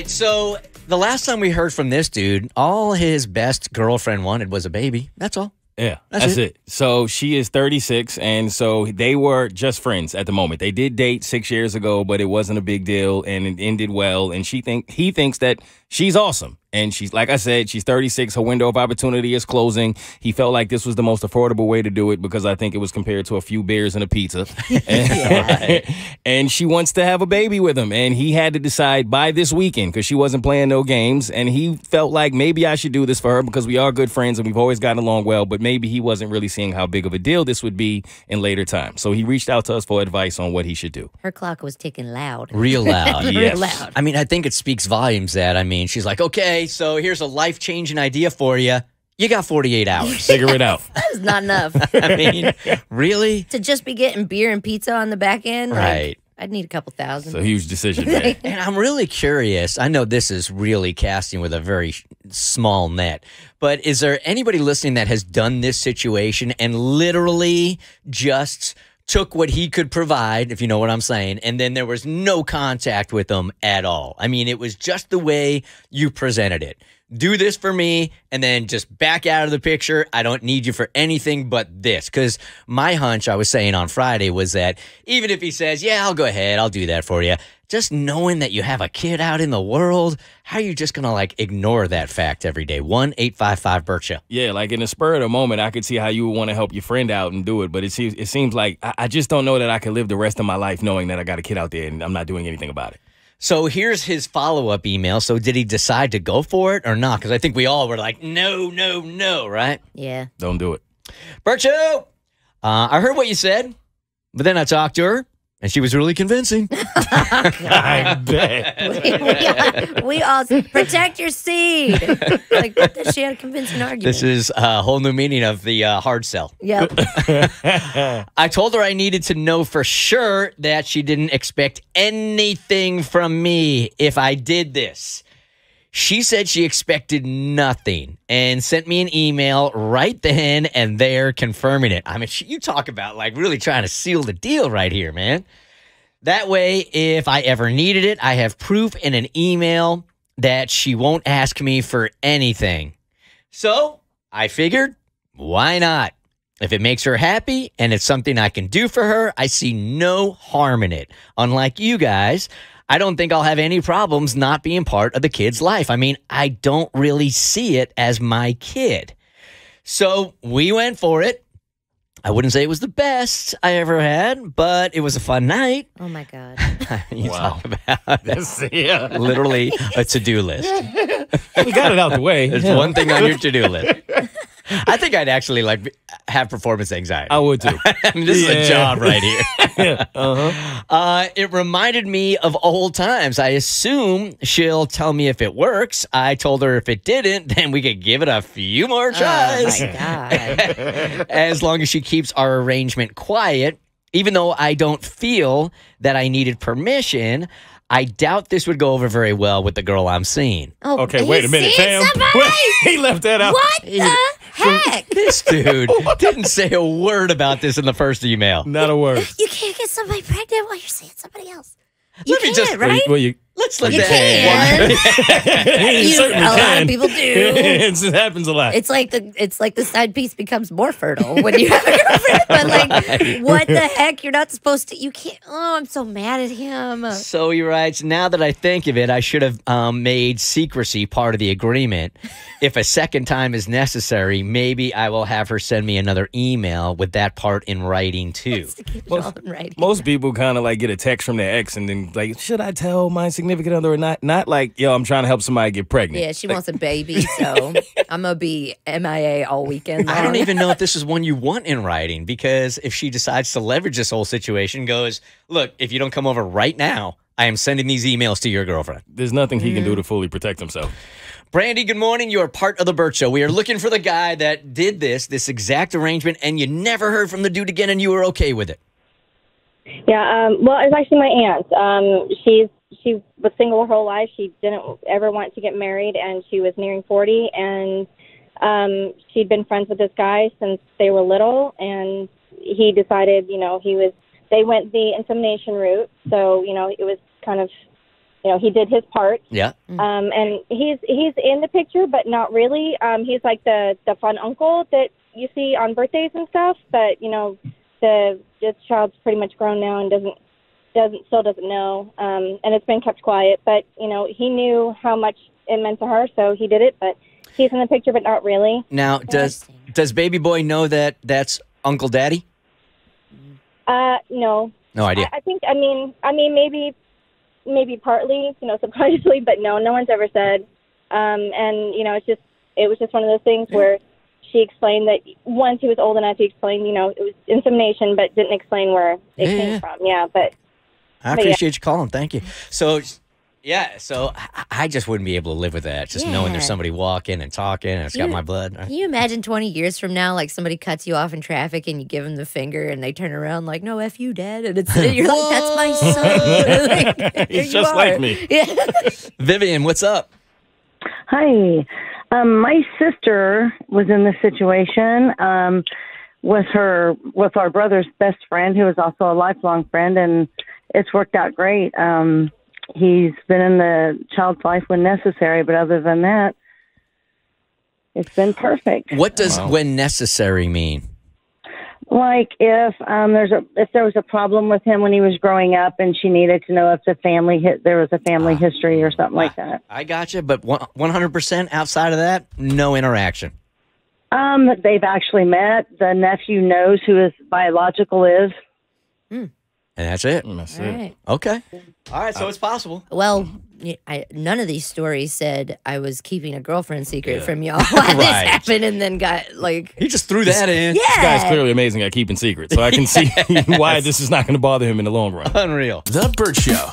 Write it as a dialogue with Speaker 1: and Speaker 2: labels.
Speaker 1: right, so the last time we heard from this dude, all his best girlfriend wanted was a baby. That's all.
Speaker 2: Yeah, that's it. So she is 36, and so they were just friends at the moment. They did date 6 years ago, but it wasn't a big deal, and it ended well. And he thinks that she's awesome. And she's, like I said, she's 36. Her window of opportunity is closing. He felt like this was the most affordable way to do it because I think it was compared to a few beers and a pizza. And she wants to have a baby with him. And he had to decide by this weekend because she wasn't playing no games. And he felt like maybe I should do this for her because we are good friends and we've always gotten along well. But maybe he wasn't really seeing how big of a deal this would be in later time. So he reached out to us for advice on what he should do.
Speaker 3: Her clock was ticking loud.
Speaker 1: Real loud.
Speaker 3: Real loud.
Speaker 1: I mean, I think it speaks volumes that, she's like, okay, so here's a life-changing idea for you. You got 48 hours.
Speaker 2: Figure it out.
Speaker 3: That is not enough.
Speaker 1: I mean, really?
Speaker 3: To just be getting beer and pizza on the back end?
Speaker 1: Right.
Speaker 3: I'd need a couple thousand.
Speaker 2: It's a huge decision, man.
Speaker 1: And I'm really curious. I know this is really casting with a very small net, but is there anybody listening that has done this situation and literally just took what he could provide, if you know what I'm saying, and then there was no contact with him at all? I mean, it was just the way you presented it. Do this for me, and then just back out of the picture. I don't need you for anything but this. Because my hunch, I was saying on Friday, was that even if he says, yeah, I'll go ahead, I'll do that for you, just knowing that you have a kid out in the world, how are you just going to, ignore that fact every day? 1-855-BERT Show.
Speaker 2: Yeah, in the spur of the moment, I could see how you would want to help your friend out and do it. But it seems like I just don't know that I could live the rest of my life knowing that I got a kid out there and I'm not doing anything about it.
Speaker 1: So here's his follow-up email. So did he decide to go for it or not? Because I think we all were like, no, right?
Speaker 3: Yeah.
Speaker 2: Don't do it.
Speaker 1: Bert Show, I heard what you said, but then I talked to her, and she was really convincing.
Speaker 2: I bet.
Speaker 3: We all protect your seed. She had a convincing argument.
Speaker 1: This is a whole new meaning of the hard sell.
Speaker 3: Yep.
Speaker 1: I told her I needed to know for sure that she didn't expect anything from me if I did this. She said she expected nothing and sent me an email right then and there confirming it. I mean, you talk about really trying to seal the deal right here, man. That way, if I ever needed it, I have proof in an email that she won't ask me for anything. So I figured, why not? If it makes her happy and it's something I can do for her, I see no harm in it. Unlike you guys, I don't think I'll have any problems not being part of the kid's life. I mean, I don't really see it as my kid. So we went for it. I wouldn't say it was the best I ever had, but it was a fun night.
Speaker 3: Oh, my God.
Speaker 1: You
Speaker 2: Wow.
Speaker 1: talk about
Speaker 2: Yeah.
Speaker 1: literally a to-do list.
Speaker 2: We got it out the way.
Speaker 1: There's one thing on your to-do list. I think I'd actually have performance anxiety.
Speaker 2: I would too.
Speaker 1: This is a job right here.
Speaker 2: Uh-huh.
Speaker 1: It reminded me of old times. I assume she'll tell me if it works. I told her if it didn't, then we could give it a few more tries.
Speaker 3: Oh, my God.
Speaker 1: As long as she keeps our arrangement quiet, even though I don't feel that I needed permission, I doubt this would go over very well with the girl I'm seeing.
Speaker 3: Oh,
Speaker 2: Okay, wait a minute,
Speaker 3: Sam.
Speaker 2: Sam. Wait, he left that out.
Speaker 3: What the heck?
Speaker 1: This dude didn't say a word about this in the first email.
Speaker 2: Not a word.
Speaker 3: You can't get somebody pregnant while you're seeing somebody else. You
Speaker 1: Let me
Speaker 3: can't,
Speaker 1: just-
Speaker 3: right?
Speaker 1: Let's let
Speaker 3: You
Speaker 1: that
Speaker 3: can.
Speaker 2: You certainly
Speaker 3: A lot
Speaker 2: can.
Speaker 3: of people do.
Speaker 2: It happens a lot.
Speaker 3: It's like the side piece becomes more fertile when you have a girlfriend. But what the heck? You're not supposed to. You can't. Oh, I'm so mad at him.
Speaker 1: So he writes, now that I think of it, I should have made secrecy part of the agreement. If a second time is necessary, maybe I will have her send me another email with that part in writing too.
Speaker 2: Most people kind of get a text from their ex and then should I tell my significant other or not? Not yo, I'm trying to help somebody get pregnant.
Speaker 3: Yeah, she wants a baby, so I'm going to be MIA all weekend long.
Speaker 1: I don't even know if this is one you want in writing, because if she decides to leverage this whole situation, goes, look, if you don't come over right now, I am sending these emails to your girlfriend.
Speaker 2: There's nothing he can do to fully protect himself.
Speaker 1: Brandy, good morning. You are part of the Bert Show. We are looking for the guy that did this exact arrangement, and you never heard from the dude again, and you were okay with it.
Speaker 4: Yeah, well, it was actually my aunt. She was single her whole life. She didn't ever want to get married, and she was nearing 40, and she'd been friends with this guy since they were little, and he decided, they went the insemination route, so, it was kind of he did his part.
Speaker 1: Yeah.
Speaker 4: And he's in the picture, but not really. He's like the fun uncle that you see on birthdays and stuff. But this child's pretty much grown now and still doesn't know. And it's been kept quiet. But he knew how much it meant to her, so he did it. But he's in the picture, but not really.
Speaker 1: Now, does baby boy know that that's Uncle Daddy?
Speaker 4: No.
Speaker 1: No idea.
Speaker 4: I think. I mean, maybe partly, subconsciously, but no one's ever said. And it was just one of those things where she explained that once he was old enough, he explained, it was insemination, but didn't explain where it came from. Yeah, but
Speaker 1: I appreciate you calling. Thank you. So. Yeah, so I just wouldn't be able to live with that, just knowing there's somebody walking and talking and it's got my blood.
Speaker 3: Can you imagine 20 years from now, like somebody cuts you off in traffic and you give them the finger and they turn around like, no, F you, Dad. And you're like, that's my son.
Speaker 2: He's just like me.
Speaker 3: Yeah.
Speaker 1: Vivian, what's up?
Speaker 5: Hi. My sister was in this situation with our brother's best friend, who is also a lifelong friend, and it's worked out great. He's been in the child's life when necessary, but other than that, it's been perfect.
Speaker 1: What does when necessary mean?
Speaker 5: Like if there was a problem with him when he was growing up, and she needed to know if there was a family history or something like that.
Speaker 1: I gotcha, but 100% outside of that, no interaction.
Speaker 5: They've actually met. The nephew knows who his biological is.
Speaker 1: And that's it.
Speaker 2: That's
Speaker 3: All
Speaker 2: it.
Speaker 3: right.
Speaker 1: Okay. All right, so it's possible.
Speaker 3: Well, none of these stories said I was keeping a girlfriend secret from y'all while this happened, and then got like
Speaker 1: he just threw that in.
Speaker 3: Yeah.
Speaker 2: This guy's clearly amazing at keeping secrets, so I can see why this is not going to bother him in the long run.
Speaker 1: Unreal.
Speaker 6: The Bert Show.